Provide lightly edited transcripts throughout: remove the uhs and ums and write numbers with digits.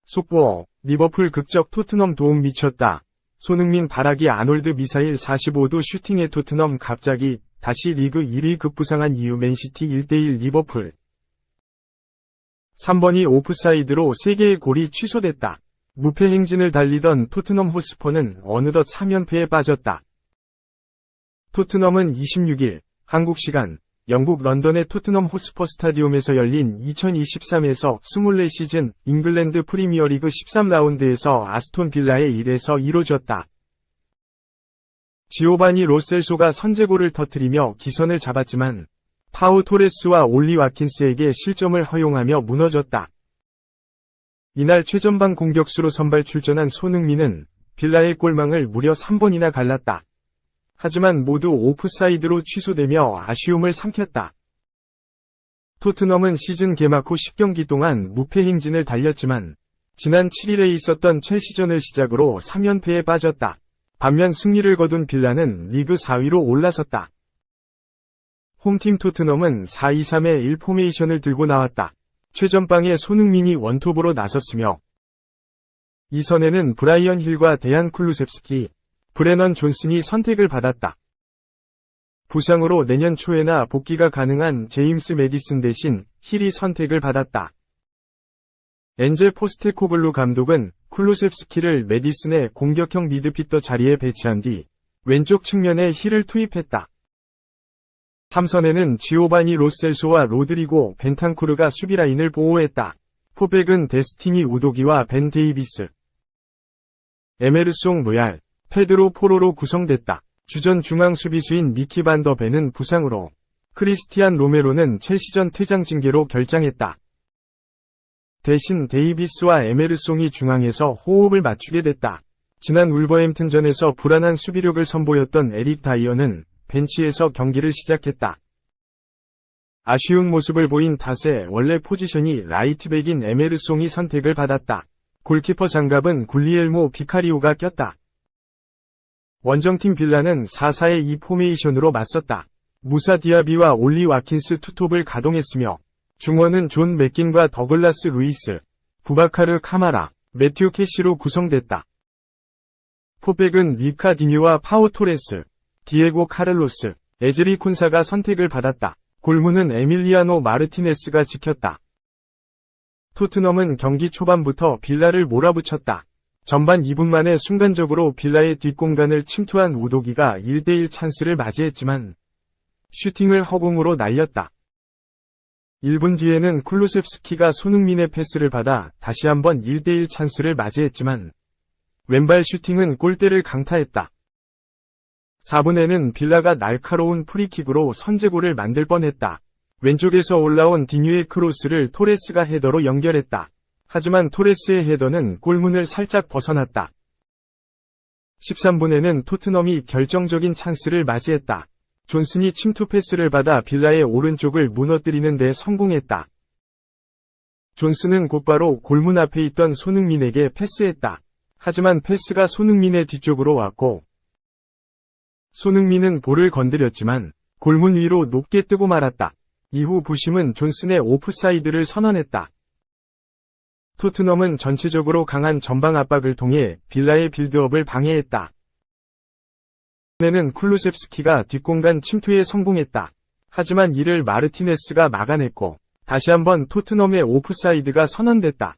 속보, 리버풀 극적 토트넘 도움 미쳤다. 손흥민 발악이 아놀드 미사일 45도 슈팅에 토트넘 갑자기 다시 리그 1위 급부상한 이유 맨시티 1대1 리버풀. 3번이 오프사이드로 3개의 골이 취소됐다. 무패 행진을 달리던 토트넘 호스퍼는 어느덧 3연패에 빠졌다. 토트넘은 26일 한국 시간 영국 런던의 토트넘 호스퍼 스타디움에서 열린 2023에서 24시즌 잉글랜드 프리미어리그 13라운드에서 아스톤 빌라의 1에서 2로 졌다. 지오바니 로셀소가 선제골을 터뜨리며 기선을 잡았지만 파우 토레스와 올리 와킨스에게 실점을 허용하며 무너졌다. 이날 최전방 공격수로 선발 출전한 손흥민은 빌라의 골망을 무려 3번이나 갈랐다. 하지만 모두 오프사이드로 취소되며 아쉬움을 삼켰다. 토트넘은 시즌 개막 후 10경기 동안 무패 행진을 달렸지만 지난 7일에 있었던 첼시전을 시작으로 3연패에 빠졌다. 반면 승리를 거둔 빌라는 리그 4위로 올라섰다. 홈팀 토트넘은 4-2-3-1 포메이션을 들고 나왔다. 최전방에 손흥민이 원톱으로 나섰으며 이 선에는 브라이언 힐과 데얀 쿨루셉스키, 브레넌 존슨이 선택을 받았다. 부상으로 내년 초에나 복귀가 가능한 제임스 매디슨 대신 힐이 선택을 받았다. 엔제 포스테코글루 감독은 쿨루셉스키를 매디슨의 공격형 미드필더 자리에 배치한 뒤 왼쪽 측면에 힐을 투입했다. 3선에는 지오바니 로셀소와 로드리고 벤탄쿠르가 수비라인을 보호했다. 포백은 데스티니 우도기와 벤 데이비스, 에메르송 로얄, 페드로 포로로 구성됐다. 주전 중앙 수비수인 미키 반 더 벤은 부상으로, 크리스티안 로메로는 첼시전 퇴장 징계로 결장했다. 대신 데이비스와 에메르송이 중앙에서 호흡을 맞추게 됐다. 지난 울버햄튼전에서 불안한 수비력을 선보였던 에릭 다이어는 벤치에서 경기를 시작했다. 아쉬운 모습을 보인 탓에 원래 포지션이 라이트백인 에메르송이 선택을 받았다. 골키퍼 장갑은 굴리엘모 비카리오가 꼈다. 원정팀 빌라는 4-4-2 포메이션으로 맞섰다. 무사 디아비와 올리 와킨스 투톱을 가동했으며 중원은 존 맥긴과 더글라스 루이스, 부바카르 카마라, 매튜 캐시로 구성됐다. 포백은 리카디뉴와 파우 토레스, 디에고 카를로스, 에즈리 콘사가 선택을 받았다. 골문은 에밀리아노 마르티네스가 지켰다. 토트넘은 경기 초반부터 빌라를 몰아붙였다. 전반 2분 만에 순간적으로 빌라의 뒷공간을 침투한 우도기가 1대1 찬스를 맞이했지만 슈팅을 허공으로 날렸다. 1분 뒤에는 쿨루셉스키가 손흥민의 패스를 받아 다시 한번 1대1 찬스를 맞이했지만 왼발 슈팅은 골대를 강타했다. 4분에는 빌라가 날카로운 프리킥으로 선제골을 만들 뻔했다. 왼쪽에서 올라온 디뉴의 크로스를 토레스가 헤더로 연결했다. 하지만 토레스의 헤더는 골문을 살짝 벗어났다. 13분에는 토트넘이 결정적인 찬스를 맞이했다. 존슨이 침투 패스를 받아 빌라의 오른쪽을 무너뜨리는 데 성공했다. 존슨은 곧바로 골문 앞에 있던 손흥민에게 패스했다. 하지만 패스가 손흥민의 뒤쪽으로 왔고 손흥민은 볼을 건드렸지만 골문 위로 높게 뜨고 말았다. 이후 부심은 존슨의 오프사이드를 선언했다. 토트넘은 전체적으로 강한 전방 압박을 통해 빌라의 빌드업을 방해했다. 이번에는 쿨루셉스키가 뒷공간 침투에 성공했다. 하지만 이를 마르티네스가 막아냈고 다시 한번 토트넘의 오프사이드가 선언됐다.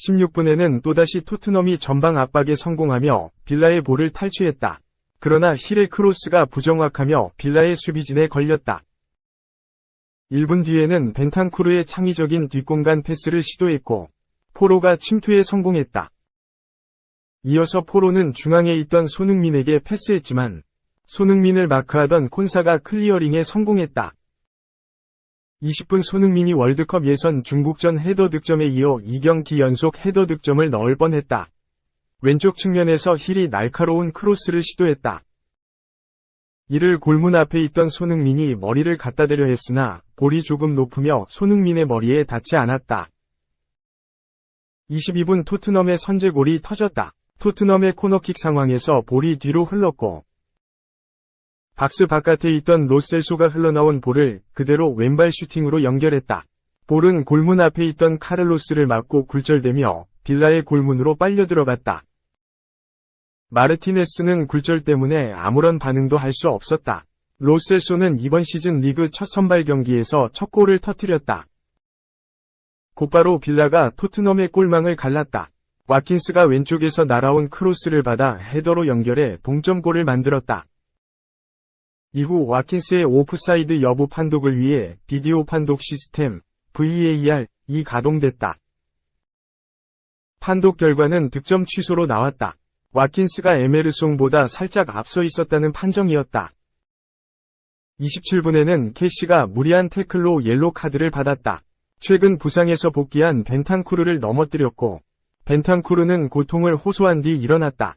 16분에는 또다시 토트넘이 전방 압박에 성공하며 빌라의 볼을 탈취했다. 그러나 힐의 크로스가 부정확하며 빌라의 수비진에 걸렸다. 1분 뒤에는 벤탄쿠르의 창의적인 뒷공간 패스를 시도했고 포로가 침투에 성공했다. 이어서 포로는 중앙에 있던 손흥민에게 패스했지만 손흥민을 마크하던 콘사가 클리어링에 성공했다. 20분 손흥민이 월드컵 예선 중국전 헤더 득점에 이어 2경기 연속 헤더 득점을 넣을 뻔했다. 왼쪽 측면에서 힐이 날카로운 크로스를 시도했다. 이를 골문 앞에 있던 손흥민이 머리를 갖다 대려 했으나 볼이 조금 높으며 손흥민의 머리에 닿지 않았다. 22분 토트넘의 선제골이 터졌다. 토트넘의 코너킥 상황에서 볼이 뒤로 흘렀고 박스 바깥에 있던 로셀소가 흘러나온 볼을 그대로 왼발 슈팅으로 연결했다. 볼은 골문 앞에 있던 카를로스를 맞고 굴절되며 빌라의 골문으로 빨려 들어갔다. 마르티네스는 굴절 때문에 아무런 반응도 할 수 없었다. 로셀소는 이번 시즌 리그 첫 선발 경기에서 첫 골을 터뜨렸다. 곧바로 빌라가 토트넘의 골망을 갈랐다. 와킨스가 왼쪽에서 날아온 크로스를 받아 헤더로 연결해 동점골을 만들었다. 이후 와킨스의 오프사이드 여부 판독을 위해 비디오 판독 시스템 VAR이 가동됐다. 판독 결과는 득점 취소로 나왔다. 와킨스가 에메르송보다 살짝 앞서 있었다는 판정이었다. 27분에는 캐시가 무리한 태클로 옐로 카드를 받았다. 최근 부상에서 복귀한 벤탄쿠르를 넘어뜨렸고 벤탄쿠르는 고통을 호소한 뒤 일어났다.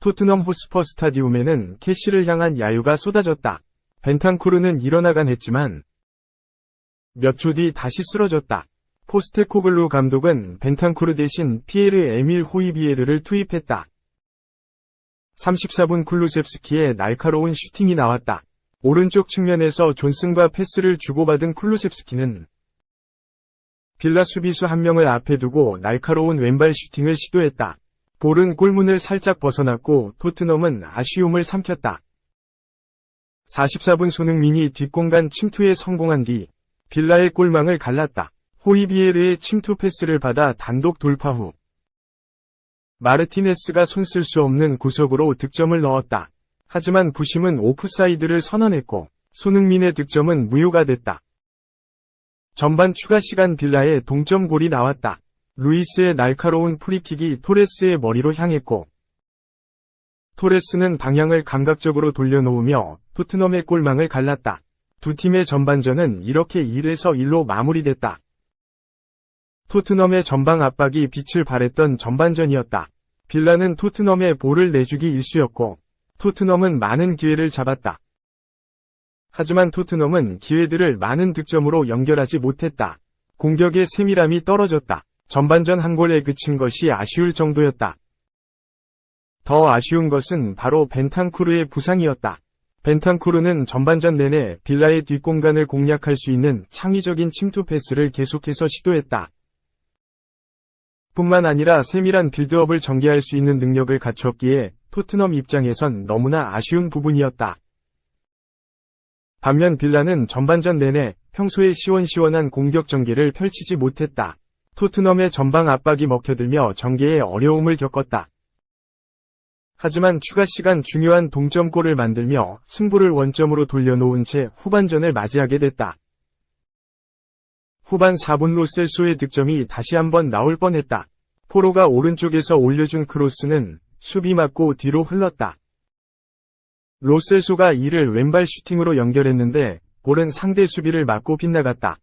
토트넘 호스퍼 스타디움에는 캐시를 향한 야유가 쏟아졌다. 벤탄쿠르는 일어나간 했지만 몇 초 뒤 다시 쓰러졌다. 포스테코글루 감독은 벤탄쿠르 대신 피에르 에밀 호이비에르를 투입했다. 34분 쿨루셉스키의 날카로운 슈팅이 나왔다. 오른쪽 측면에서 존슨과 패스를 주고받은 쿨루셉스키는 빌라 수비수 한 명을 앞에 두고 날카로운 왼발 슈팅을 시도했다. 볼은 골문을 살짝 벗어났고 토트넘은 아쉬움을 삼켰다. 44분 손흥민이 뒷공간 침투에 성공한 뒤 빌라의 골망을 갈랐다. 호이비에르의 침투 패스를 받아 단독 돌파 후 마르티네스가 손쓸 수 없는 구석으로 득점을 넣었다. 하지만 부심은 오프사이드를 선언했고 손흥민의 득점은 무효가 됐다. 전반 추가 시간 빌라의 동점골이 나왔다. 루이스의 날카로운 프리킥이 토레스의 머리로 향했고 토레스는 방향을 감각적으로 돌려놓으며 토트넘의 골망을 갈랐다. 두 팀의 전반전은 이렇게 1에서 1로 마무리됐다. 토트넘의 전방 압박이 빛을 발했던 전반전이었다. 빌라는 토트넘의 볼을 내주기 일쑤였고 토트넘은 많은 기회를 잡았다. 하지만 토트넘은 기회들을 많은 득점으로 연결하지 못했다. 공격의 세밀함이 떨어졌다. 전반전 한 골에 그친 것이 아쉬울 정도였다. 더 아쉬운 것은 바로 벤탄쿠르의 부상이었다. 벤탄쿠르는 전반전 내내 빌라의 뒷공간을 공략할 수 있는 창의적인 침투 패스를 계속해서 시도했다. 뿐만 아니라 세밀한 빌드업을 전개할 수 있는 능력을 갖췄기에 토트넘 입장에선 너무나 아쉬운 부분이었다. 반면 빌라는 전반전 내내 평소의 시원시원한 공격 전개를 펼치지 못했다. 토트넘의 전방 압박이 먹혀들며 전개에 어려움을 겪었다. 하지만 추가 시간 중요한 동점골을 만들며 승부를 원점으로 돌려놓은 채 후반전을 맞이하게 됐다. 후반 4분 로셀소의 득점이 다시 한번 나올 뻔했다. 포로가 오른쪽에서 올려준 크로스는 수비 맞고 뒤로 흘렀다. 로셀소가 이를 왼발 슈팅으로 연결했는데 볼은 상대 수비를 맞고 빗나갔다.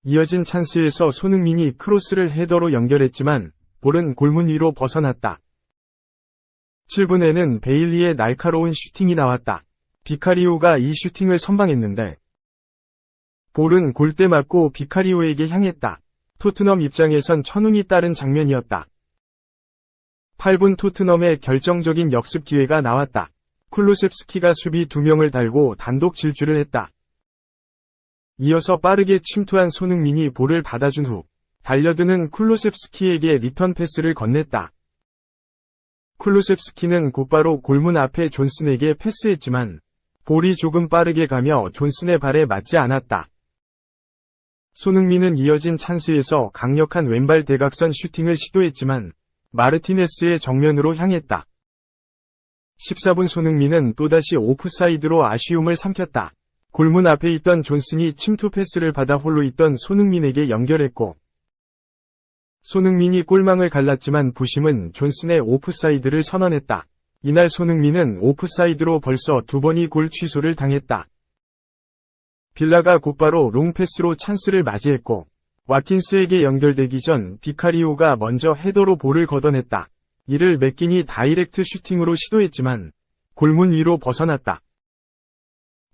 이어진 찬스에서 손흥민이 크로스를 헤더로 연결했지만 볼은 골문 위로 벗어났다. 7분에는 베일리의 날카로운 슈팅이 나왔다. 비카리오가 이 슈팅을 선방했는데 볼은 골대 맞고 비카리오에게 향했다. 토트넘 입장에선 천운이 따른 장면이었다. 8분 토트넘의 결정적인 역습 기회가 나왔다. 쿨루셉스키가 수비 2명을 달고 단독 질주를 했다. 이어서 빠르게 침투한 손흥민이 볼을 받아준 후 달려드는 쿨루셉스키에게 리턴 패스를 건넸다. 쿨루셉스키는 곧바로 골문 앞에 존슨에게 패스했지만 볼이 조금 빠르게 가며 존슨의 발에 맞지 않았다. 손흥민은 이어진 찬스에서 강력한 왼발 대각선 슈팅을 시도했지만 마르티네스의 정면으로 향했다. 14분 손흥민은 또다시 오프사이드로 아쉬움을 삼켰다. 골문 앞에 있던 존슨이 침투 패스를 받아 홀로 있던 손흥민에게 연결했고 손흥민이 골망을 갈랐지만 부심은 존슨의 오프사이드를 선언했다. 이날 손흥민은 오프사이드로 벌써 2번이 골 취소를 당했다. 빌라가 곧바로 롱패스로 찬스를 맞이했고 와킨스에게 연결되기 전 비카리오가 먼저 헤더로 볼을 걷어냈다. 이를 맥긴이 다이렉트 슈팅으로 시도했지만 골문 위로 벗어났다.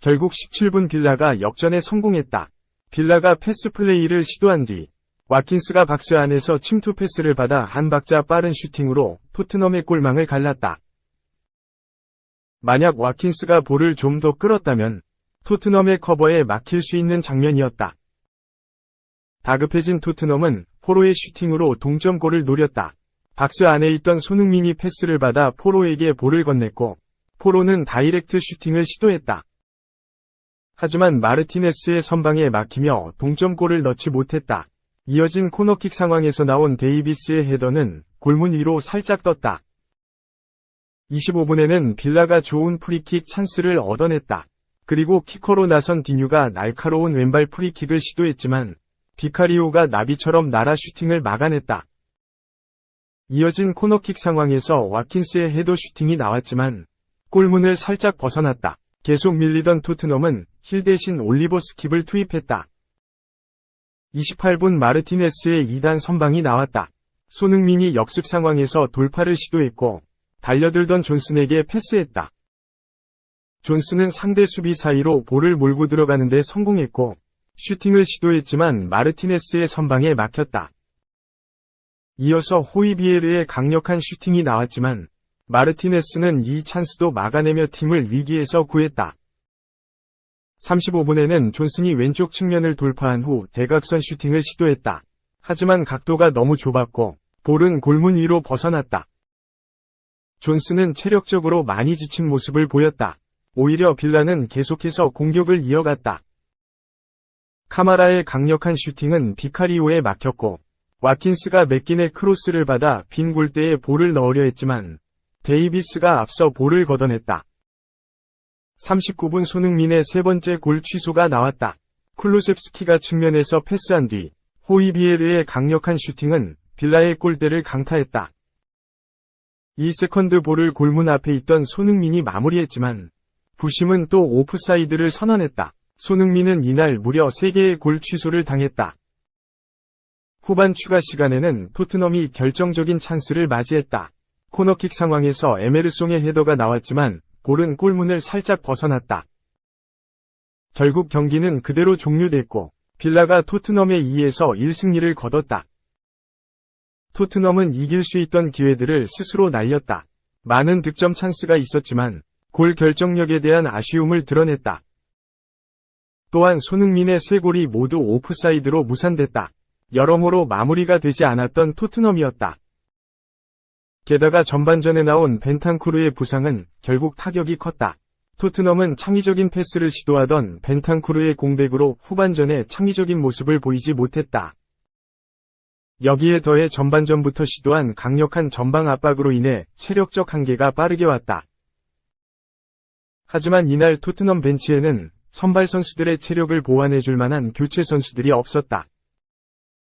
결국 17분 빌라가 역전에 성공했다. 빌라가 패스 플레이를 시도한 뒤 와킨스가 박스 안에서 침투 패스를 받아 한 박자 빠른 슈팅으로 토트넘의 골망을 갈랐다. 만약 와킨스가 볼을 좀 더 끌었다면 토트넘의 커버에 막힐 수 있는 장면이었다. 다급해진 토트넘은 포로의 슈팅으로 동점골을 노렸다. 박스 안에 있던 손흥민이 패스를 받아 포로에게 볼을 건넸고 포로는 다이렉트 슈팅을 시도했다. 하지만 마르티네스의 선방에 막히며 동점골을 넣지 못했다. 이어진 코너킥 상황에서 나온 데이비스의 헤더는 골문 위로 살짝 떴다. 25분에는 빌라가 좋은 프리킥 찬스를 얻어냈다. 그리고 키커로 나선 디뉴가 날카로운 왼발 프리킥을 시도했지만 비카리오가 나비처럼 날아 슈팅을 막아냈다. 이어진 코너킥 상황에서 와킨스의 헤더 슈팅이 나왔지만 골문을 살짝 벗어났다. 계속 밀리던 토트넘은 힐 대신 올리버 스킵을 투입했다. 28분 마르티네스의 2단 선방이 나왔다. 손흥민이 역습 상황에서 돌파를 시도했고 달려들던 존슨에게 패스했다. 존슨은 상대 수비 사이로 볼을 몰고 들어가는 데 성공했고 슈팅을 시도했지만 마르티네스의 선방에 막혔다. 이어서 호이비에르의 강력한 슈팅이 나왔지만 마르티네스는 이 찬스도 막아내며 팀을 위기에서 구했다. 35분에는 존슨이 왼쪽 측면을 돌파한 후 대각선 슈팅을 시도했다. 하지만 각도가 너무 좁았고 볼은 골문 위로 벗어났다. 존슨은 체력적으로 많이 지친 모습을 보였다. 오히려 빌라는 계속해서 공격을 이어갔다. 카마라의 강력한 슈팅은 비카리오에 막혔고 와킨스가 맥긴의 크로스를 받아 빈 골대에 볼을 넣으려 했지만 데이비스가 앞서 볼을 걷어냈다. 39분 손흥민의 세 번째 골 취소가 나왔다. 쿨루셉스키가 측면에서 패스한 뒤 호이비에르의 강력한 슈팅은 빌라의 골대를 강타했다. 이 세컨드 볼을 골문 앞에 있던 손흥민이 마무리했지만 부심은 또 오프사이드를 선언했다. 손흥민은 이날 무려 3개의 골 취소를 당했다. 후반 추가 시간에는 토트넘이 결정적인 찬스를 맞이했다. 코너킥 상황에서 에메르송의 헤더가 나왔지만 볼은 골문을 살짝 벗어났다. 결국 경기는 그대로 종료됐고 빌라가 토트넘에 2에서 1승리를 거뒀다. 토트넘은 이길 수 있던 기회들을 스스로 날렸다. 많은 득점 찬스가 있었지만 골 결정력에 대한 아쉬움을 드러냈다. 또한 손흥민의 3골이 모두 오프사이드로 무산됐다. 여러모로 마무리가 되지 않았던 토트넘이었다. 게다가 전반전에 나온 벤탄쿠르의 부상은 결국 타격이 컸다. 토트넘은 창의적인 패스를 시도하던 벤탄쿠르의 공백으로 후반전에 창의적인 모습을 보이지 못했다. 여기에 더해 전반전부터 시도한 강력한 전방 압박으로 인해 체력적 한계가 빠르게 왔다. 하지만 이날 토트넘 벤치에는 선발 선수들의 체력을 보완해줄 만한 교체 선수들이 없었다.